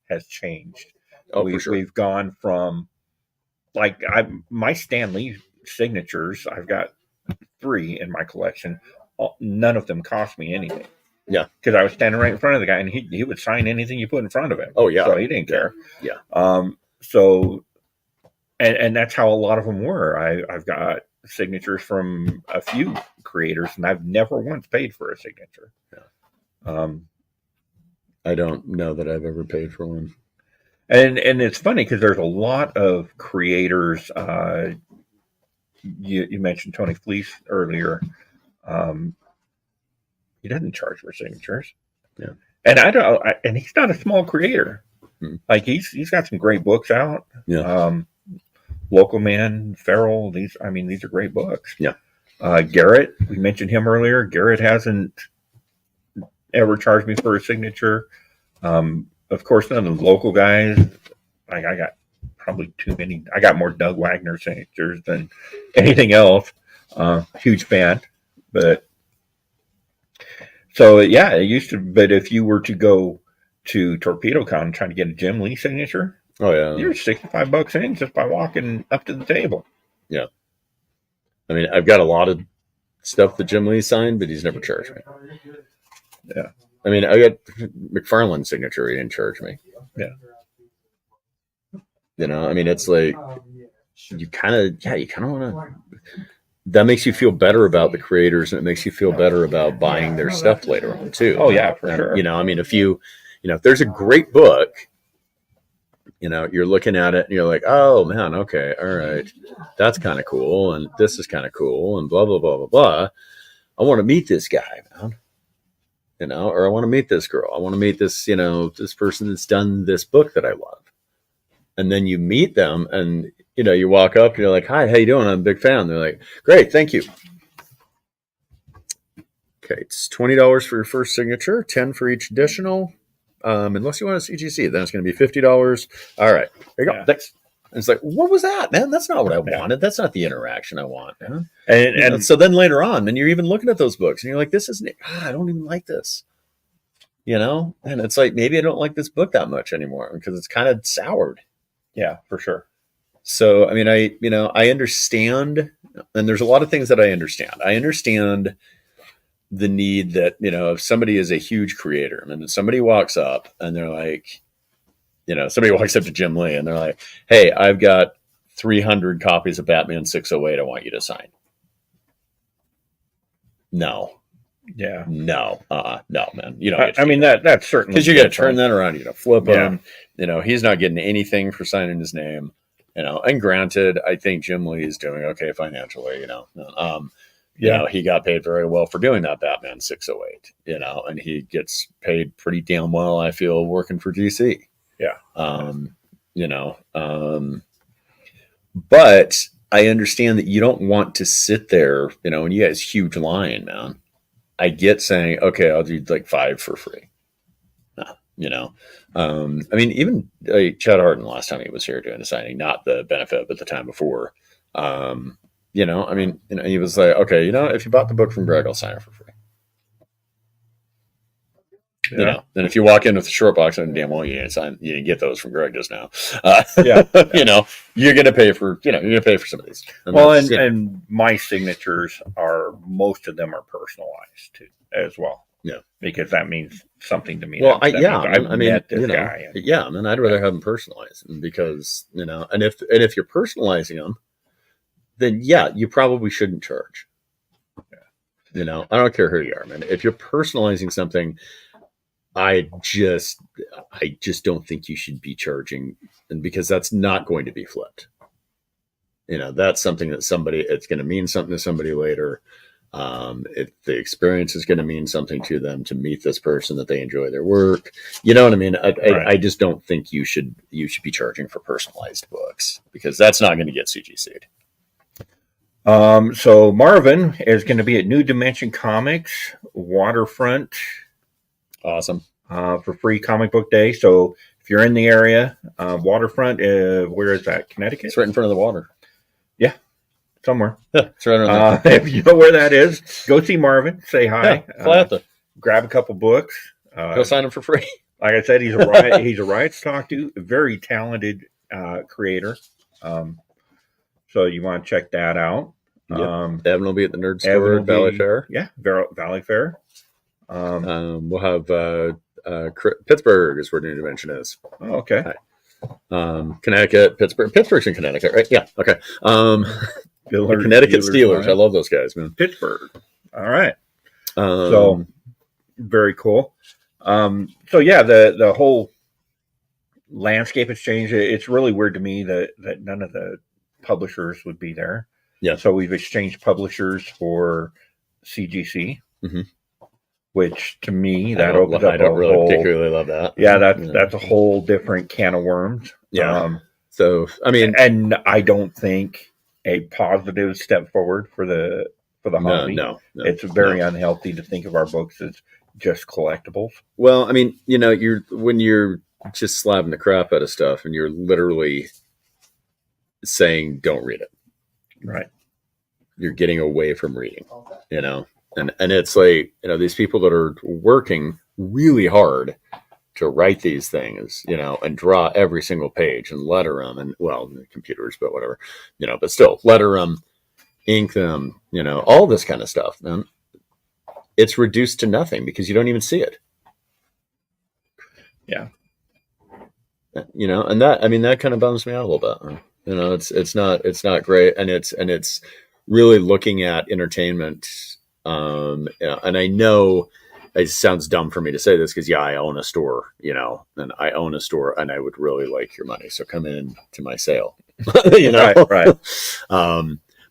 has changed.
Oh, for sure.
We've gone from my Stan Lee signatures. I've got 3 in my collection. None of them cost me anything.
Yeah,
because I was standing right in front of the guy, and he would sign anything you put in front of him.
Oh yeah,
so he didn't care.
Yeah.
So, and that's how a lot of them were. I've got signatures from a few creators, and I've never once paid for a signature.
Yeah. I don't know that I've ever paid for one.
And it's funny because there's a lot of creators. You mentioned Tony Fleece earlier. He doesn't charge for signatures.
Yeah.
And and he's not a small creator. Like he's got some great books out.
Yeah.
Local Man, Feral. These are great books.
Yeah.
Garrett, we mentioned him earlier. Garrett hasn't ever charged me for a signature. Of course, none of the local guys. Like I got probably too many. I got more Doug Wagner signatures than anything else. Huge fan, but. So yeah, it used to. But if you were to go to Torpedo Con and try to get a Jim Lee signature,
oh yeah,
you're $65 in just by walking up to the table.
Yeah, I mean, I've got a lot of stuff that Jim Lee signed, but he's never charged me.
Yeah,
I mean, I got McFarlane's signature; he didn't charge me.
Yeah,
you know, I mean, it's like you kind of want to. That makes you feel better about the creators, and it makes you feel better about buying their stuff later on too.
Oh yeah, for sure.
You know, I mean, if if there's a great book, you're looking at it and you're like, oh man, okay, all right, that's kind of cool, and this is kind of cool, and blah blah blah blah blah. I want to meet this guy, man. Or I want to meet this girl. I want to meet this, this person that's done this book that I love. And then you meet them, and you walk up and you're like, hi, how you doing? I'm a big fan. They're like, great, thank you. Okay, it's $20 for your first signature, $10 for each additional. Unless you want a CGC, then it's going to be $50. All right, there you go.
Yeah.
Thanks. And it's like, what was that, man? That's not what I wanted. That's not the interaction I want, man.
And
so then later on, then you're even looking at those books and you're like, this isn't. I don't even like this. And it's like, maybe I don't like this book that much anymore because it's kind of soured.
Yeah, for sure.
So, I mean, I understand, and there's a lot of things that I understand. I understand the need that, if somebody is a huge creator and somebody walks up and they're like, somebody walks up to Jim Lee and they're like, hey, I've got 300 copies of Batman 608 I want you to sign. No.
Yeah.
No, man.
I mean, that's certainly
because you got to turn that around. Flip him. He's not getting anything for signing his name. And granted, I think Jim Lee is doing okay financially. He got paid very well for doing that Batman 608. And he gets paid pretty damn well, I feel, working for DC.
Yeah.
But I understand that you don't want to sit there, and you guys huge line, man. I get saying, okay, I'll do like 5 for free. I mean, even Chad Harden last time he was here doing the signing, not the benefit, but the time before, I mean, he was like, okay, if you bought the book from Greg, I'll sign it for free.
Yeah.
And if you walk in with a short box and damn well, you didn't get those from Greg just now. You're going to pay for, some of these.
And my signatures most of them are personalized too, as well.
Yeah.
Because that means something to me.
Well,
I've met this
guy.
And,
yeah, I mean, I'd rather have them personalized because, and if you're personalizing them, then yeah, you probably shouldn't charge. Yeah. I don't care who you are, man. If you're personalizing something, I just don't think you should be charging, and because that's not going to be flipped. that's something that it's going to mean something to somebody later. The experience is going to mean something to them to meet this person, that they enjoy their work. You know what I mean? I just don't think you should be charging for personalized books, because that's not going to get CGC'd.
So Marvin is going to be at New Dimension Comics Waterfront.
Awesome.
For free comic book day. So if you're in the area, Waterfront, where is that? Connecticut?
It's right in front of the water.
Yeah, somewhere.
Yeah, it's right around there.
If you know where that is, go see Marvin. Say hi.
Yeah, fly out there.
Grab a couple books.
Go sign him for free.
Like I said, he's a riot. He's a riot to talk to. A very talented creator. So you want to check that out.
Yep. Evan will be at the Nerd Store at Valley Fair.
Yeah, Valley Fair.
We'll have Pittsburgh is where New Dimension is.
Oh, okay.
Connecticut, Pittsburgh. Pittsburgh's in Connecticut, right? Yeah. Okay. The Connecticut Steelers. I love those guys, man.
Pittsburgh. All right. So very cool. So yeah, the whole landscape has changed. It's really weird to me that none of the publishers would be there.
Yeah.
So we've exchanged publishers for CGC, which to me that opens up.
I don't really particularly love that.
Yeah, that's a whole different can of worms.
Yeah. So I mean,
and I don't think a positive step forward for the hobby.
No,
it's very unhealthy to think of our books as just collectibles.
Well, I mean, when you're just slapping the crap out of stuff, and you're literally saying, "Don't read it."
Right.
You're getting away from reading, and it's like, these people that are working really hard to write these things, and draw every single page and letter them, and computers, but whatever, but still letter them, ink them, all this kind of stuff, man. It's reduced to nothing because you don't even see it.
Yeah.
And that kind of bums me out a little bit. It's not great, and it's really looking at entertainment. And I know it sounds dumb for me to say this because I own a store, and I own a store, and I would really like your money. So come in to my sale,
Right.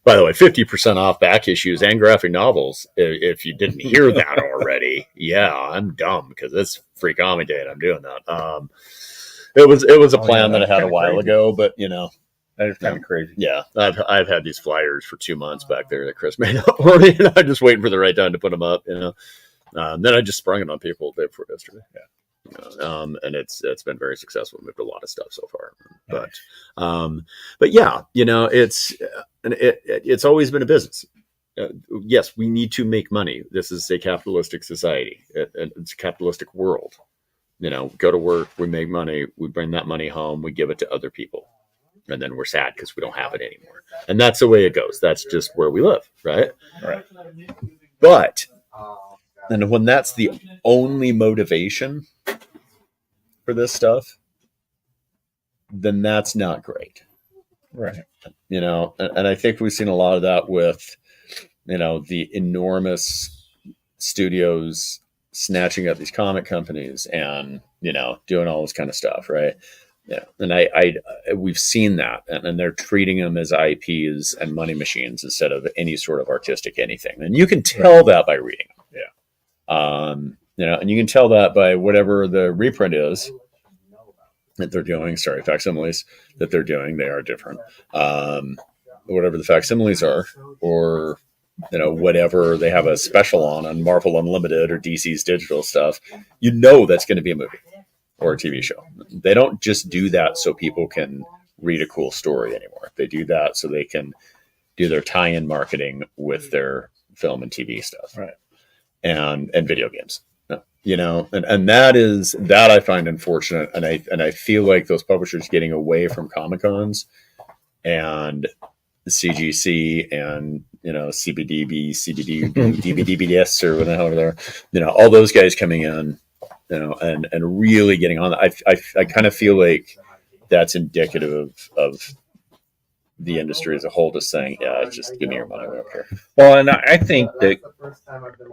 By the way, 50% off back issues and graphic novels. If you didn't hear that already, yeah, I'm dumb because it's Free Comic Day and I'm doing that. It was a plan that I had a while ago, but
that is kind of crazy.
Yeah, I've had these flyers for 2 months back there that Chris made up for me, and I'm just waiting for the right time to put them up. Then I just sprung it on people the day before yesterday. Yeah. And it's been very successful. Moved a lot of stuff so far, but yeah, it's always been a business. Yes, we need to make money. This is a capitalistic society. It's a capitalistic world. Go to work, we make money, we bring that money home, we give it to other people, and then we're sad because we don't have it anymore. And that's the way it goes. That's just where we live, right?
Right.
But and when that's the only motivation for this stuff, then that's not great.
Right.
And I think we've seen a lot of that with, the enormous studios snatching up these comic companies and, doing all this kind of stuff. Right. Yeah. And we've seen that, and they're treating them as IPs and money machines instead of any sort of artistic anything. And you can tell that by reading them. And you can tell that by whatever the reprint is that they're doing. Sorry, facsimiles that they're doing, they are different. Whatever the facsimiles are, or whatever they have a special on Marvel Unlimited or DC's digital stuff, that's going to be a movie or a TV show. They don't just do that so people can read a cool story anymore. They do that so they can do their tie-in marketing with their film and TV stuff,
right?
And video games. And that I find unfortunate, and I feel like those publishers getting away from Comic-Cons and CGC and CBDB, DBDBS or whatever they're, all those guys coming in, and really getting on. I kind of feel like that's indicative of the industry as a whole, just saying, yeah, just give me your money, I don't care.
Well, and I think that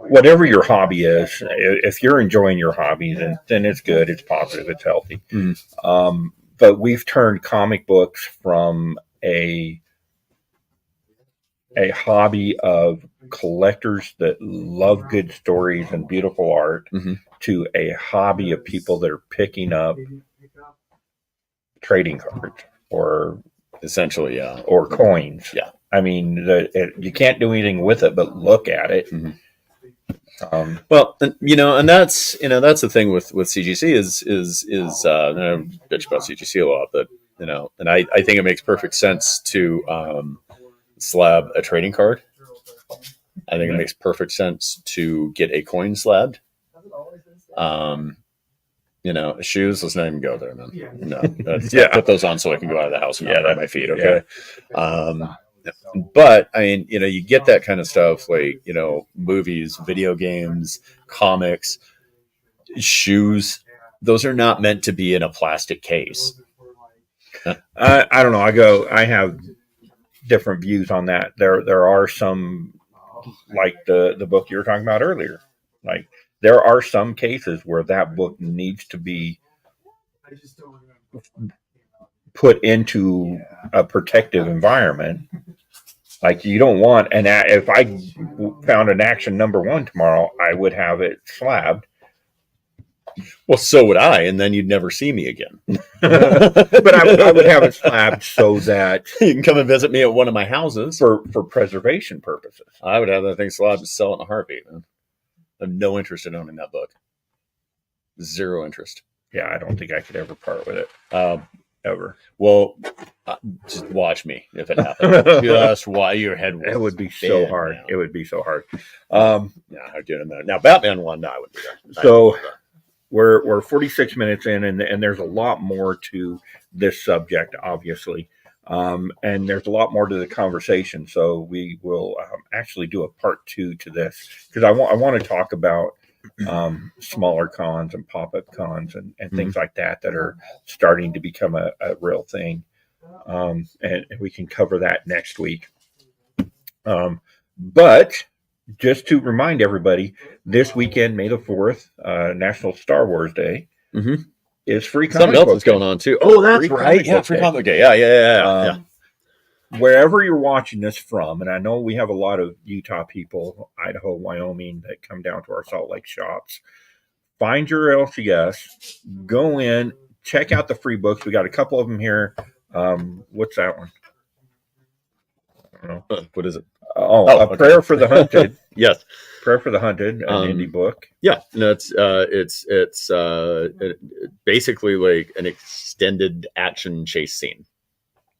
whatever your hobby is, if you're enjoying your hobby, then it's good, it's positive, it's healthy.
Mm-hmm.
But we've turned comic books from a a hobby of collectors that love good stories and beautiful art
Mhm.
to a hobby of people that are picking up trading cards or
Essentially, yeah.
coins.
Yeah.
I mean, you can't do anything with it but look at it.
Mhm.
Well,
and that's the thing with CGC is and I bitch about CGC a lot, but and I think it makes perfect sense to slab a trading card. I think it makes perfect sense to get a coin slabbed. Shoes, let's not even go there, man. No, I put those on so I can go out of the house and not hurt my feet. Okay. But I mean, you get that kind of stuff like, movies, video games, comics, shoes. Those are not meant to be in a plastic case.
I don't know. I have different views on that. There are some, like the book you were talking about earlier. Like, there are some cases where that book needs to be put into a protective environment. Like, you don't want if I found an action #1 tomorrow, I would have it slabbed.
Well, so would I, and then you'd never see me again.
But I would have it slabbed so that
you can come and visit me at one of my houses
for preservation purposes.
I would have that thing slabbed and sell it in a heartbeat, man. I have no interest in owning that book. Zero interest.
Yeah, I don't think I could ever part with it. Ever.
Well, just watch me if it happens. Just why your head.
It would be so hard.
Now.
It would be so hard.
I'm doing that now. Batman one, no, I wouldn't do that.
So we're 46 minutes in, and there's a lot more to this subject, obviously, and there's a lot more to the conversation. So we will actually do a part 2 to this, because I want to talk about smaller cons and pop-up cons and things like that are starting to become a real thing, and we can cover that next week. But just to remind everybody, this weekend, May the 4th, National Star Wars Day, is free comic
Something else
book
is going on too. Oh, that's right. Yeah, free comic day. Yeah.
Wherever you're watching this from, and I know we have a lot of Utah people, Idaho, Wyoming, that come down to our Salt Lake shops. Find your LCS, go in, check out the free books. We got a couple of them here. What's that one? I don't know.
What is it?
A Prayer for the Hunted.
Yes,
Prayer for the Hunted, an indie book.
Yeah, no, it's basically like an extended action chase scene.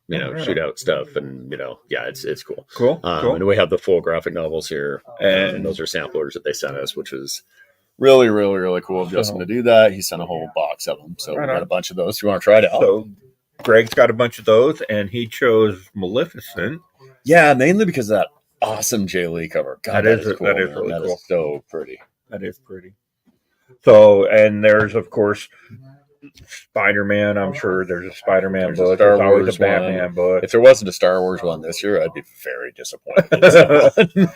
Shootout stuff, and it's cool.
Cool.
And we have the full graphic novels here, and those are samplers that they sent us, which is really, really, really cool of Justin to do that. He sent a whole box of them, so we got a bunch of those. You want to try it out?
So Greg's got a bunch of those, and he chose Maleficent.
Yeah, mainly because of that awesome Jay Lee cover. God, that is cool. That is really cool. Is so pretty.
That is pretty. So, and there's, of course, Spider-Man. I'm sure there's a Spider-Man book. There's always a Batman book.
If there wasn't a Star Wars one this year, I'd be very disappointed.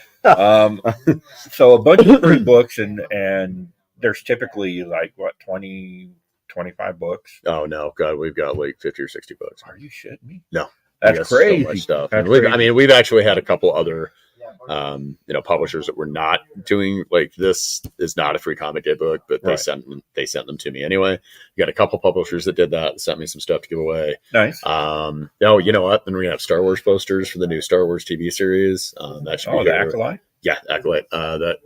So a bunch of free books, and there's typically 20, 25 books.
Oh no, God, we've got like 50 or 60 books.
Are you shitting me?
No,
that's crazy.
So much stuff.
That's
we've actually had a couple other publishers that were not doing, like, this is not a free comic day book, but they sent them to me anyway. We got a couple publishers that did that, sent me some stuff to give away.
Nice.
You know what? Then we're gonna have Star Wars posters for the new Star Wars TV series. That should be
the Acolyte.
Yeah, Acolyte.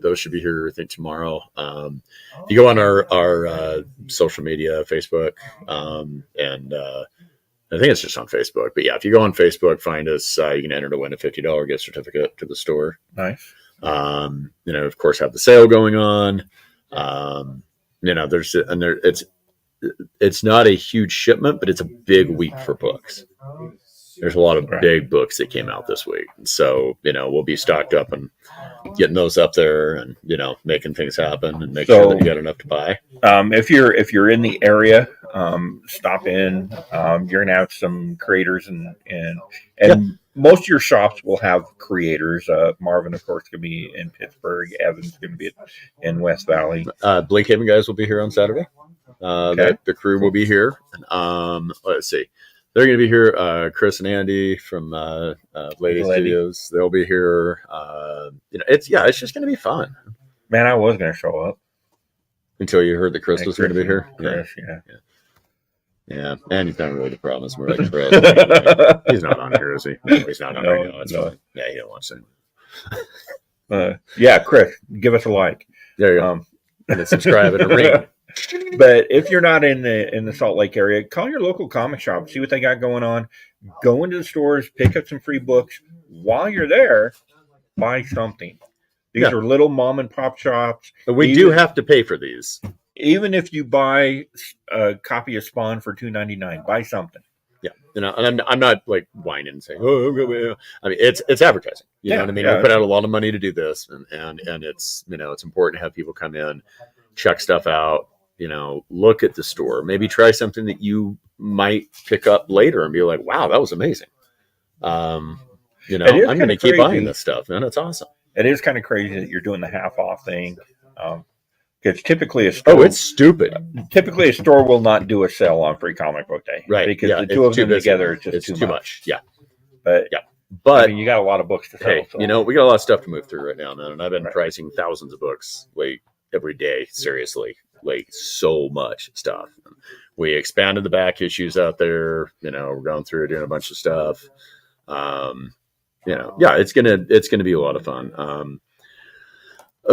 Those should be here, I think, tomorrow. If you go on our social media, Facebook, and I think it's just on Facebook. But yeah, if you go on Facebook, find us, you can enter to win a $50 gift certificate to the store.
Nice.
Of course, have the sale going on. It's not a huge shipment, but it's a big week for books. There's a lot of big books that came out this week. So, we'll be stocked up and getting those up there and, making things happen and make sure that you got enough to buy.
If you're in the area, stop in. You're going to have some creators and most of your shops will have creators. Marvin, of course, going to be in Pittsburgh. Evan's going to be in West Valley.
Blake Haven guys will be here on Saturday. The crew will be here. Let's see. They're going to be here. Chris and Andy from Lady Studios. They'll be here. It's just going to be fun.
Man, I was going to show up
Until you heard that Chris was going to be here.
Chris,
Yeah. And he's not really the problem. It's more like Chris. He's not on here, is he? No, he's not on here. No, it's fine. Yeah, he don't want to.
Yeah, Chris, give us a like.
There you go. And subscribe and a ring.
But if you're not in the Salt Lake area, call your local comic shop, see what they got going on. Go into the stores, pick up some free books. While you're there, buy something. These are little mom and pop shops.
But we do have to pay for these.
Even if you buy a copy of Spawn for $2.99, buy something.
Yeah, and I'm not like whining and saying, oh, I mean, it's advertising. You know what I mean?
Yeah.
We put out a lot of money to do this, and it's it's important to have people come in, check stuff out. Look at the store, maybe try something that you might pick up later and be like, wow, that was amazing. I'm going to keep buying this stuff, man. It's awesome.
It is kind of crazy that you're doing the half off thing. Because typically a store,
it's stupid.
Typically a store will not do a sale on Free Comic Book Day,
right?
Because the two of them together, it's just
too much. Yeah,
but I mean, you got a lot of books to sell.
Hey,
so.
We got a lot of stuff to move through right now, man. And I've been pricing thousands of books like every day. Seriously, like so much stuff. We expanded the back issues out there. We're going through doing a bunch of stuff. It's gonna be a lot of fun.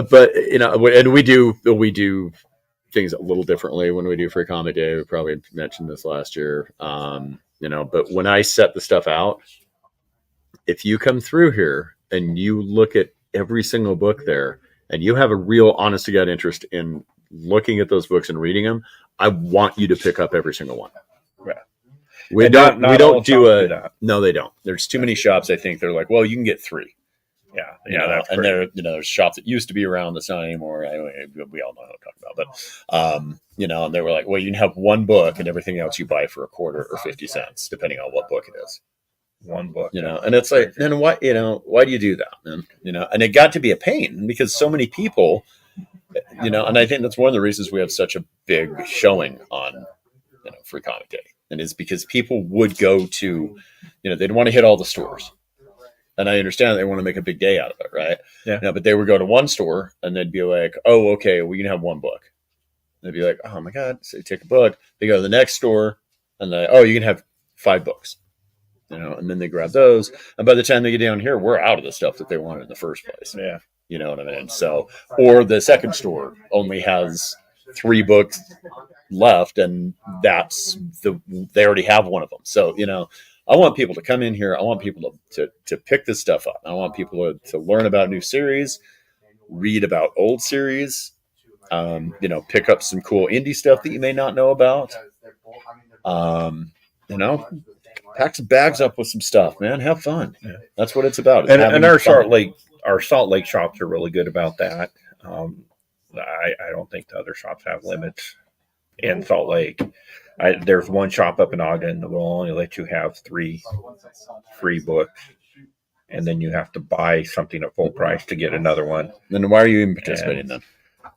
But and we do things a little differently when we do Free Comic Day. We probably mentioned this last year. But when I set the stuff out, if you come through here and you look at every single book there, and you have a real honest to God interest in looking at those books and reading them, I want you to pick up every single one.
Yeah.
We don't do that. No, they don't. There's too many shops. I think they're like, well, you can get 3.
Yeah,
and there's shops that used to be around that's not anymore. We all know what I'm talking about, but and they were like, well, you can have one book and everything else you buy for $0.25 or 50 cents, depending on what book it is.
One book,
and it's like, then why do you do that, man? And it got to be a pain because so many people, and I think that's one of the reasons we have such a big showing on, Free Comic Day, and it's because people would go to, they'd want to hit all the stores. And I understand they want to make a big day out of it, right?
Yeah.
But they would go to one store and they'd be like, oh, okay, well, you can have one book. And they'd be like, oh, my God. So they take a book. They go to the next store and you can have 5 books. And then they grab those. And by the time they get down here, we're out of the stuff that they wanted in the first place.
Yeah.
You know what I mean? So, or the second store only has 3 books left and they already have one of them. So, I want people to come in here. I want people to pick this stuff up. I want people to learn about new series, read about old series, pick up some cool indie stuff that you may not know about. Pack some bags up with some stuff, man. Have fun. Yeah. That's what it's about.
And our Salt Lake shops are really good about that. I don't think the other shops have limits in Salt Lake. There's one shop up in Ogden that will only let you have 3 free books, and then you have to buy something at full price to get another one.
Then why are you even participating then?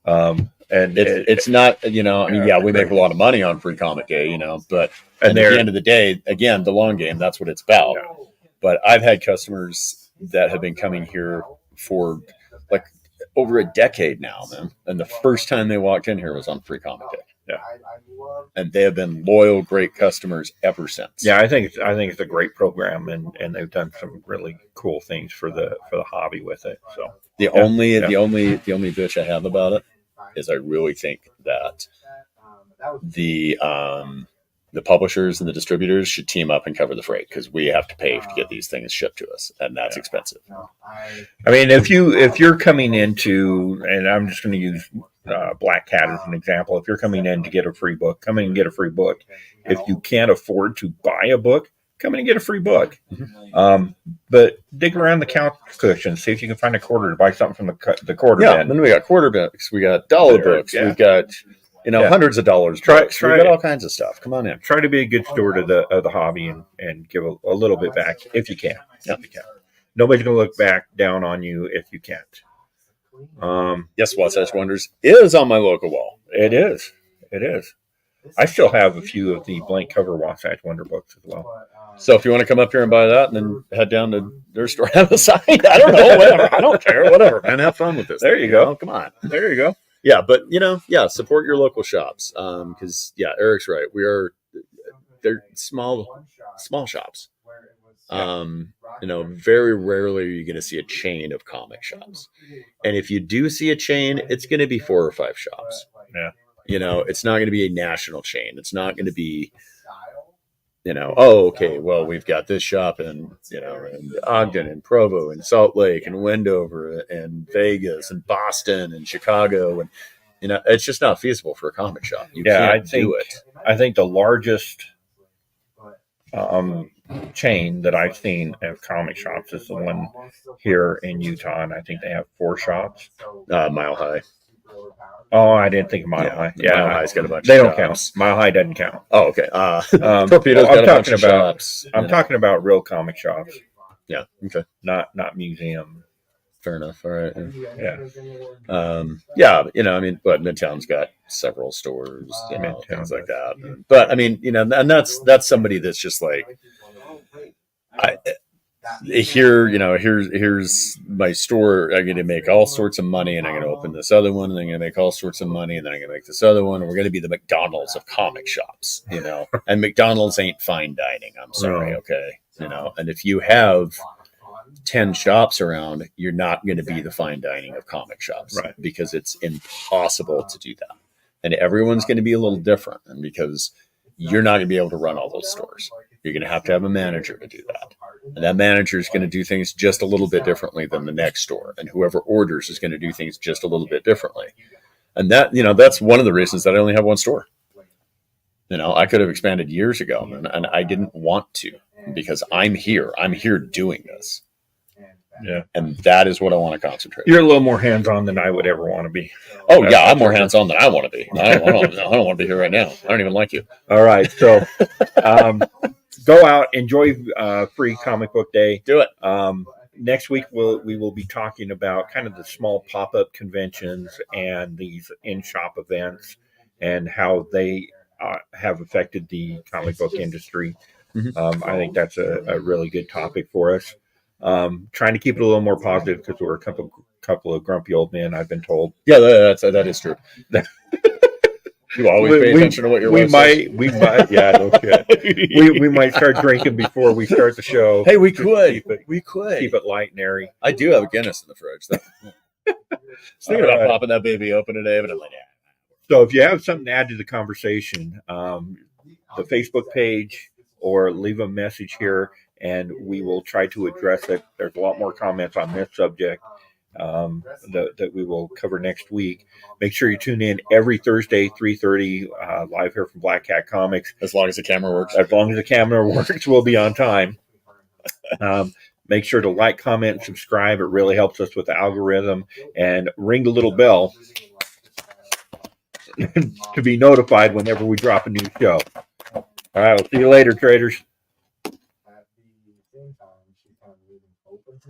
And
it's not, we make a lot of money on Free Comic Day, but at the end of the day, again, the long game, that's what it's about. Yeah. But I've had customers that have been coming here for like over a decade now, man. And the first time they walked in here was on Free Comic Day.
Yeah.
And they have been loyal, great customers ever since.
Yeah, I think it's a great program, and they've done some really cool things for the hobby with it. So
the only bitch I have about it is I really think that the publishers and the distributors should team up and cover the freight, because we have to pay to get these things shipped to us, and that's expensive.
I mean, if you're coming into, and I'm just going to use Black Cat as an example. If you're coming in to get a free book, come in and get a free book. If you can't afford to buy a book, come in and get a free book. But dig around the couch cushions, see if you can find a quarter to buy something from the quarter bin.
Yeah, then we got quarter books, we got dollar books, we've got hundreds of dollars. We got all kinds of stuff. Come on in.
Try to be a good steward of the hobby and give a little bit back if you can.
Yep.
If you can. Nobody's going to look back down on you if you can't.
Yes, Wasatch Wonders is on my local wall.
It is. I still have a few of the blank cover Wasatch Wonder books as well.
So if you want to come up here and buy that, and then head down to their store, have a sign. I don't know, whatever. I don't care, whatever, man. Have fun with this.
There you go.
Come on.
There you go.
Yeah, but support your local shops. Because Eric's right. They're small shops. Very rarely are you going to see a chain of comic shops. And if you do see a chain, it's going to be 4 or 5 shops.
Yeah.
It's not going to be a national chain. It's not going to be, okay, well, we've got this shop in Ogden and Provo and Salt Lake and Wendover and Vegas and Boston and Chicago. And, it's just not feasible for a comic shop. You can't do it.
I think the largest chain that I've seen of comic shops is the one here in Utah, and I think they have 4 shops.
Mile High.
Oh, I didn't think of Mile High. Yeah,
Mile High's got a bunch.
They
of
don't
shops.
count. Mile High doesn't count.
Oh, okay.
Torpedo's
got a bunch of shops.
I'm talking about real comic shops.
Yeah. Okay.
Not museum.
Fair enough. All right.
Yeah.
But Midtown's got several stores,
Midtown
things like that. But and that's somebody that's just like, here's my store. I'm going to make all sorts of money, and I'm going to open this other one, and I'm going to make all sorts of money, and then I'm going to make this other one, and we're going to be the McDonald's of comic shops, And McDonald's ain't fine dining. I'm sorry,
No.
okay, And if you have 10 shops around, you're not going to be the fine dining of comic shops,
Right?
Because it's impossible to do that, and everyone's going to be a little different, and because you're not going to be able to run all those stores. You're going to have a manager to do that. And that manager is going to do things just a little bit differently than the next store. And whoever orders is going to do things just a little bit differently. And that's one of the reasons that I only have one store. I could have expanded years ago, and I didn't want to, because I'm here doing this.
Yeah.
And that is what I want to concentrate on.
You're a little more hands-on than I would ever want to be.
Oh, yeah, I'm more hands-on than I want to be. I don't want to be here right now. I don't even like you.
All right. So go out, enjoy Free Comic Book Day.
Do it.
Next week, we will be talking about kind of the small pop-up conventions and these in-shop events and how they have affected the comic book industry.
Mm-hmm.
I think that's a really good topic for us. Trying to keep it a little more positive because we're a couple of grumpy old men, I've been told.
Yeah, that is true. You always pay attention to what your wife says.
We might, yeah, no shit. we might start drinking before we start the show.
Hey, we
Just
could.
keep it light and airy.
I do have a Guinness in the fridge. Thinking about popping that baby open today, but I'm like,
So if you have something to add to the conversation, the Facebook page, or leave a message here, and we will try to address it. There's a lot more comments on this subject that we will cover next week. Make sure you tune in every Thursday, 3:30, live here from Black Cat Comics.
as long as the camera works.
As long as the camera works, we'll be on time. Make sure to like, comment, and subscribe. It really helps us with the algorithm. And ring the little bell to be notified whenever we drop a new show. All right, we'll see you later, traders.